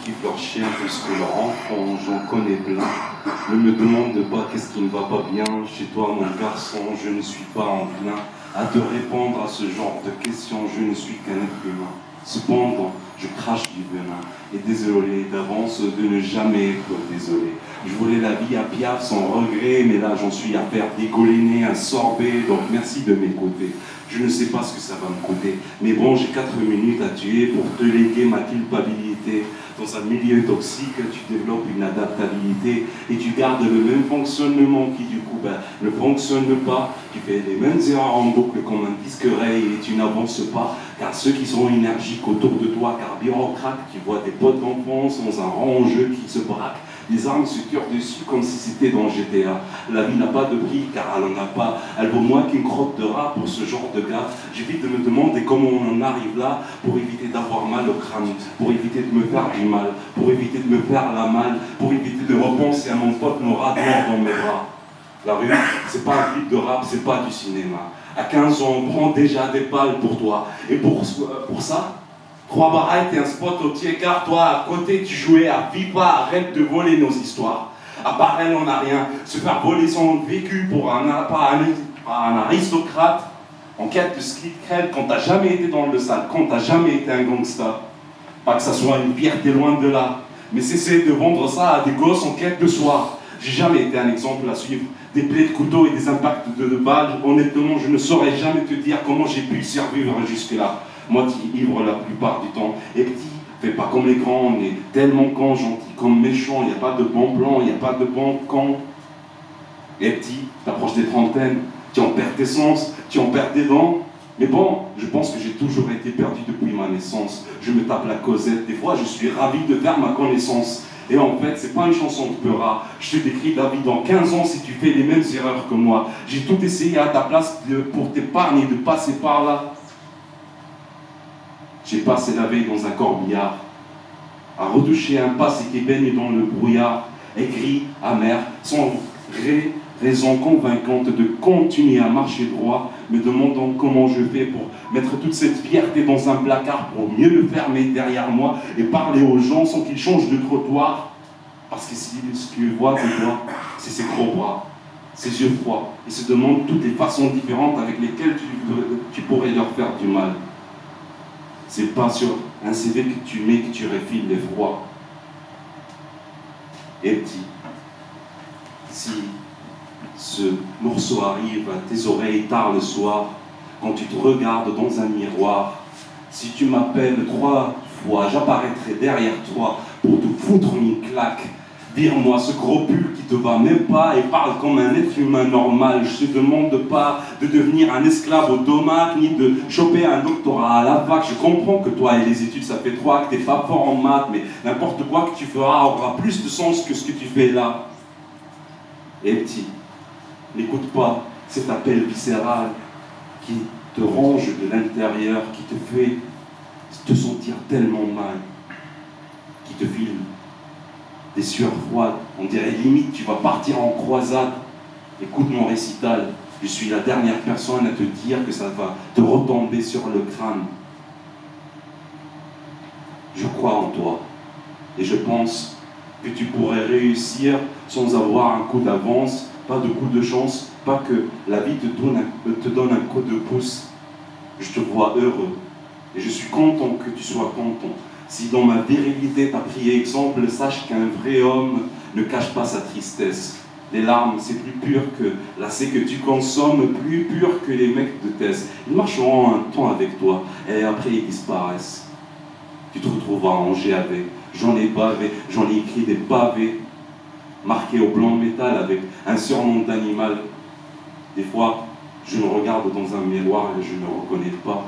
suivent leur chien plus que leur enfant, j'en connais plein. Ne me demande pas qu'est-ce qui ne va pas bien. Chez toi, mon garçon, je ne suis pas enclin à te répondre à ce genre de questions. Je ne suis qu'un être humain. Cependant, je crache du venin. Et désolé d'avance de ne jamais être désolé. Je voulais la vie à Piaf sans regret, mais là j'en suis à faire dégoliner un sorbet, donc merci de m'écouter. Je ne sais pas ce que ça va me coûter, mais bon, j'ai 4 minutes à tuer pour te léguer ma culpabilité. Dans un milieu toxique, tu développes une adaptabilité et tu gardes le même fonctionnement qui du coup ne fonctionne pas. Tu fais les mêmes erreurs en boucle comme un disque rail et tu n'avances pas. Car ceux qui sont énergiques autour de toi, car bureaucrates, tu vois tes potes d'enfance dans un rang jeu qui se braquent. Les armes se tirent dessus comme si c'était dans GTA. La vie n'a pas de prix car elle n'en a pas. Elle vaut moins qu'une crotte de rat pour ce genre de gars. J'évite de me demander comment on en arrive là pour éviter d'avoir mal au crâne, pour éviter de me faire du mal, pour éviter de me faire la malle, pour éviter de repenser à mon pote Nora mort dans mes bras. La rue, c'est pas un clip de rap, c'est pas du cinéma. À 15 ans, on prend déjà des balles pour toi. Et pour ça, 3 baraques et un spot au pied car toi, à côté, tu jouais à FIFA, arrête de voler nos histoires. À part elle, on n'a rien. Se faire voler son vécu pour un aristocrate en quête de ce qui te crève quand t'as jamais été dans le sale, quand t'as jamais été un gangsta. Pas que ça soit une fierté loin de là, mais cesser de vendre ça à des gosses en quête de soi. J'ai jamais été un exemple à suivre. Des plaies de couteau et des impacts de balles. Honnêtement, je ne saurais jamais te dire comment j'ai pu survivre jusque-là. Moitié ivre la plupart du temps. Et petit, fais pas comme les grands, on est tellement con, gentil comme méchant, il n'y a pas de bon plan, il n'y a pas de bon camp. Et petit, t'approches des trentaines, tu en perds tes sens, tu en perds tes dents. Mais bon, je pense que j'ai toujours été perdu depuis ma naissance. Je me tape la causette, des fois je suis ravi de faire ma connaissance. Et en fait, c'est pas une chanson de Peura. Je te décris la vie dans 15 ans si tu fais les mêmes erreurs que moi. J'ai tout essayé à ta place pour t'épargner de passer par là. J'ai passé la veille dans un corbillard, à retoucher un passé qui baigne dans le brouillard, aigri, amer, sans raison convaincante de continuer à marcher droit, me demandant comment je fais pour mettre toute cette fierté dans un placard pour mieux le fermer derrière moi et parler aux gens sans qu'ils changent de trottoir. Parce que si ce que voient de toi, c'est ses gros bras, ses yeux froids, et se demandent toutes les façons différentes avec lesquelles tu pourrais leur faire du mal. C'est pas sur un CV que tu mets que tu refiles l'effroi. Et petit, si ce morceau arrive à tes oreilles tard le soir, quand tu te regardes dans un miroir, si tu m'appelles 3 fois, j'apparaîtrai derrière toi pour te foutre une claque. Vire-moi ce gros pull qui te va même pas et parle comme un être humain normal. Je te demande pas de devenir un esclave au domac ni de choper un doctorat à la fac. Je comprends que toi et les études ça fait 3, que t'es pas fort en maths, mais n'importe quoi que tu feras aura plus de sens que ce que tu fais là. Et petit, n'écoute pas cet appel viscéral qui te ronge de l'intérieur, qui te fait te sentir tellement mal, qui te filme des sueurs froides, on dirait limite tu vas partir en croisade. Écoute mon récital, je suis la dernière personne à te dire que ça va te retomber sur le crâne. Je crois en toi et je pense que tu pourrais réussir sans avoir un coup d'avance, pas de coup de chance, pas que la vie te donne un coup de pouce. Je te vois heureux et je suis content que tu sois content. Si dans ma virilité t'as pris exemple, sache qu'un vrai homme ne cache pas sa tristesse. Les larmes, c'est plus pur que l'acé que tu consommes, plus pur que les mecs de thèse. Ils marcheront un temps avec toi et après ils disparaissent. Tu te retrouveras en GAV. J'en ai bavé, j'en ai écrit des pavés, marqués au blanc de métal avec un surnom d'animal. Des fois, je me regarde dans un miroir et je ne me reconnais pas.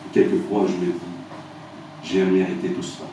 Et quelquefois, je me dis, j'ai mérité tout cela.